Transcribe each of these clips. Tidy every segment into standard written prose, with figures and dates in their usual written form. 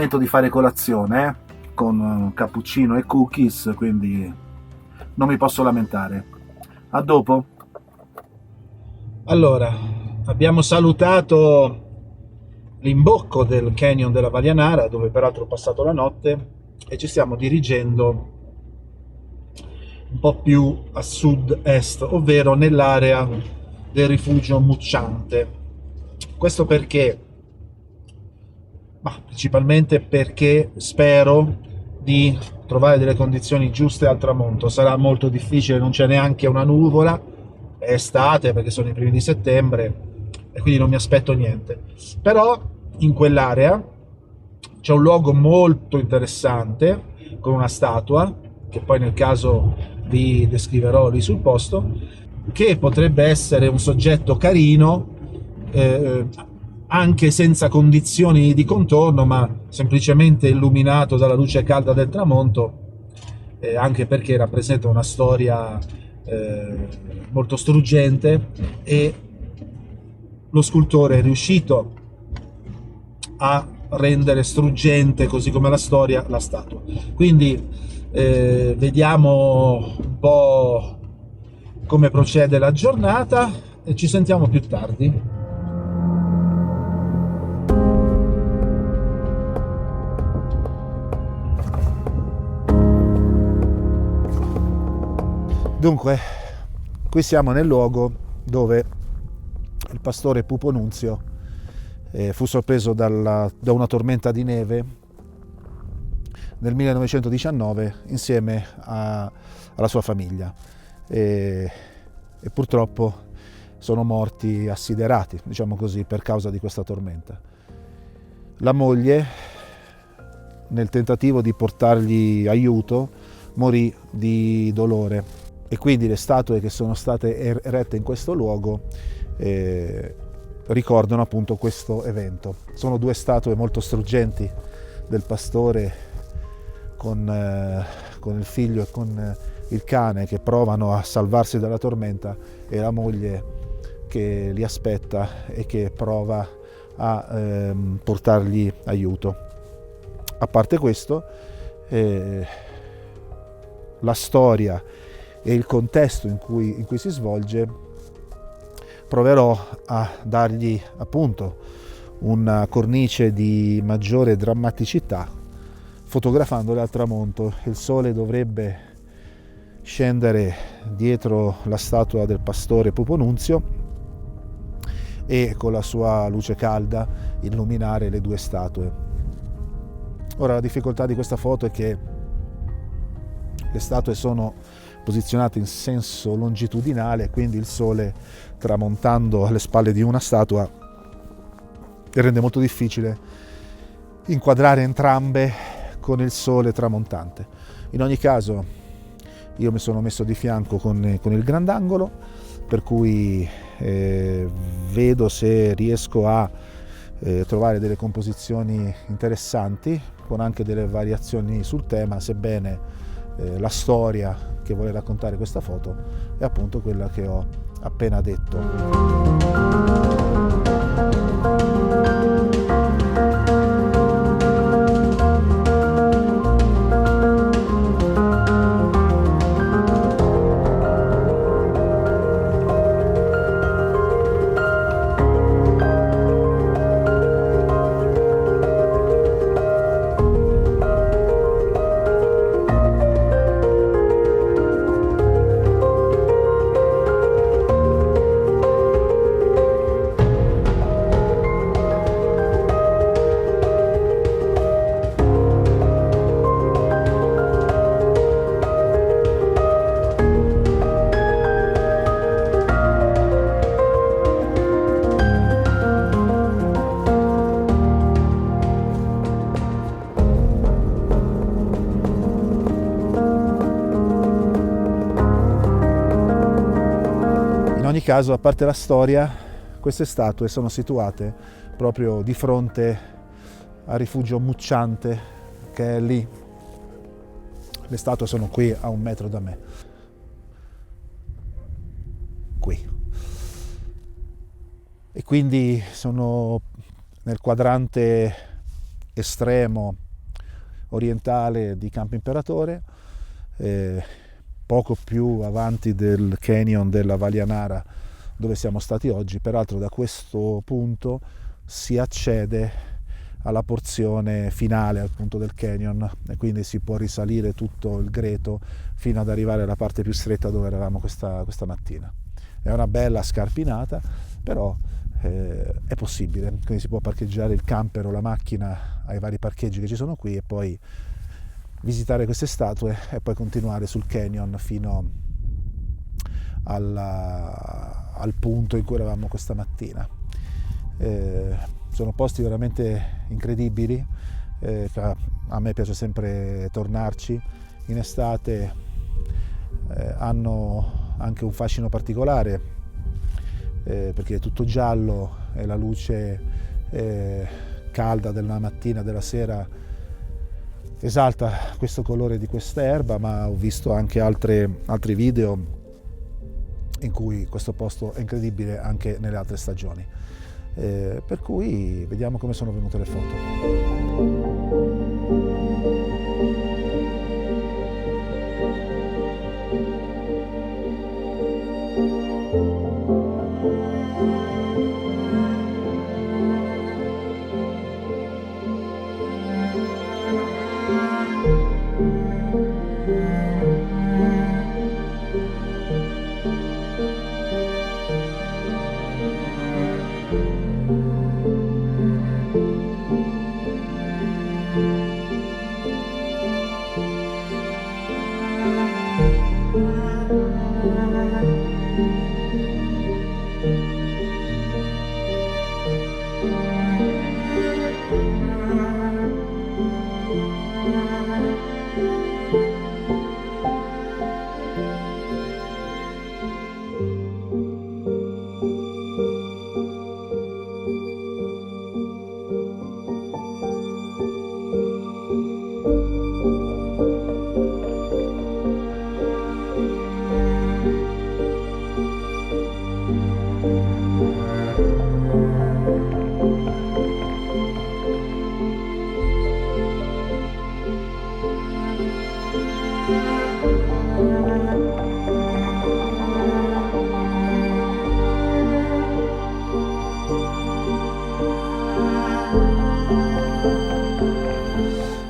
momento di fare colazione, con cappuccino e cookies, quindi non mi posso lamentare. A dopo. Allora, abbiamo salutato l'imbocco del canyon della Valianara, dove peraltro ho passato la notte, e ci stiamo dirigendo un po' più a sud-est, ovvero nell'area del rifugio Mucciante. Questo perché? Ma principalmente perché spero di trovare delle condizioni giuste al tramonto. Sarà molto difficile, non c'è neanche una nuvola, è estate perché sono i primi di settembre e quindi non mi aspetto niente. Però in quell'area c'è un luogo molto interessante con una statua, che poi nel caso vi descriverò lì sul posto, che potrebbe essere un soggetto carino, eh, anche senza condizioni di contorno, ma semplicemente illuminato dalla luce calda del tramonto, anche perché rappresenta una storia molto struggente e lo scultore è riuscito a rendere struggente, così come la storia, la statua. Quindi vediamo un po' come procede la giornata e ci sentiamo più tardi. Dunque, qui siamo nel luogo dove il pastore Pupo Nunzio fu sorpreso da una tormenta di neve nel 1919 insieme alla sua famiglia e purtroppo sono morti assiderati, diciamo così, per causa di questa tormenta. La moglie, nel tentativo di portargli aiuto, morì di dolore e quindi le statue che sono state erette in questo luogo ricordano appunto questo evento. Sono due statue molto struggenti del pastore con il figlio e con il cane che provano a salvarsi dalla tormenta e la moglie che li aspetta e che prova a portargli aiuto. A parte questo, la storia e il contesto in cui si svolge, proverò a dargli appunto una cornice di maggiore drammaticità fotografandole al tramonto. Il sole dovrebbe scendere dietro la statua del pastore Pupo Nunzio e con la sua luce calda illuminare le due statue. Ora, la difficoltà di questa foto è che le statue sono posizionate in senso longitudinale, quindi il sole tramontando alle spalle di una statua rende molto difficile inquadrare entrambe con il sole tramontante. In ogni caso io mi sono messo di fianco con il grandangolo, per cui vedo se riesco a trovare delle composizioni interessanti con anche delle variazioni sul tema, sebbene la storia che vuole raccontare questa foto è appunto quella che ho appena detto. In ogni caso, a parte la storia, queste statue sono situate proprio di fronte al rifugio Mucciante, che è lì. Le statue sono qui a 1 metro da me. Qui. E quindi sono nel quadrante estremo orientale di Campo Imperatore, poco più avanti del canyon della Vallianara dove siamo stati oggi. Peraltro da questo punto si accede alla porzione finale, al punto del canyon, e quindi si può risalire tutto il greto fino ad arrivare alla parte più stretta dove eravamo questa mattina. È una bella scarpinata, però è possibile, quindi si può parcheggiare il camper o la macchina ai vari parcheggi che ci sono qui e poi visitare queste statue e poi continuare sul canyon fino al punto in cui eravamo questa mattina. Sono posti veramente incredibili, a me piace sempre tornarci. In estate hanno anche un fascino particolare, perché è tutto giallo e la luce calda della mattina, della sera esalta questo colore di questa erba, ma ho visto anche altri video in cui questo posto è incredibile anche nelle altre stagioni. Per cui vediamo come sono venute le foto.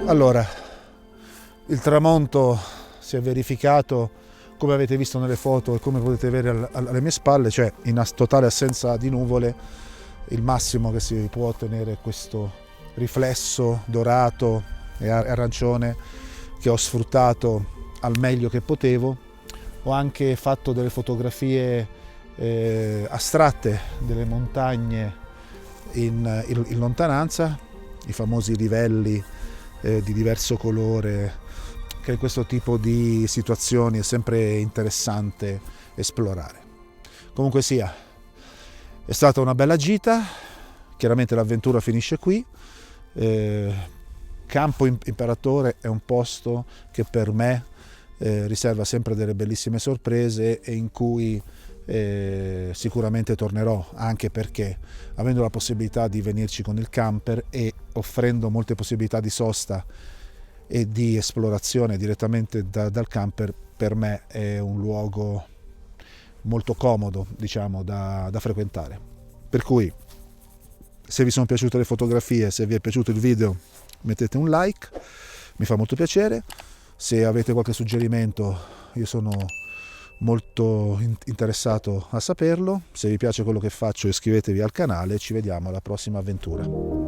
Allora, il tramonto si è verificato come avete visto nelle foto e come potete vedere alle mie spalle, cioè in totale assenza di nuvole. Il massimo che si può ottenere è questo riflesso dorato e arancione che ho sfruttato al meglio che potevo. Ho anche fatto delle fotografie astratte delle montagne in lontananza, i famosi livelli di diverso colore, che in questo tipo di situazioni è sempre interessante esplorare. Comunque sia, è stata una bella gita, chiaramente l'avventura finisce qui. Campo Imperatore è un posto che per me riserva sempre delle bellissime sorprese e in cui sicuramente tornerò, anche perché avendo la possibilità di venirci con il camper e offrendo molte possibilità di sosta e di esplorazione direttamente dal camper, per me è un luogo molto comodo, diciamo, da frequentare. Per cui, se vi sono piaciute le fotografie, se vi è piaciuto il video, mettete un like, mi fa molto piacere. Se avete qualche suggerimento, io sono molto interessato a saperlo. Se vi piace quello che faccio, iscrivetevi al canale e ci vediamo alla prossima avventura.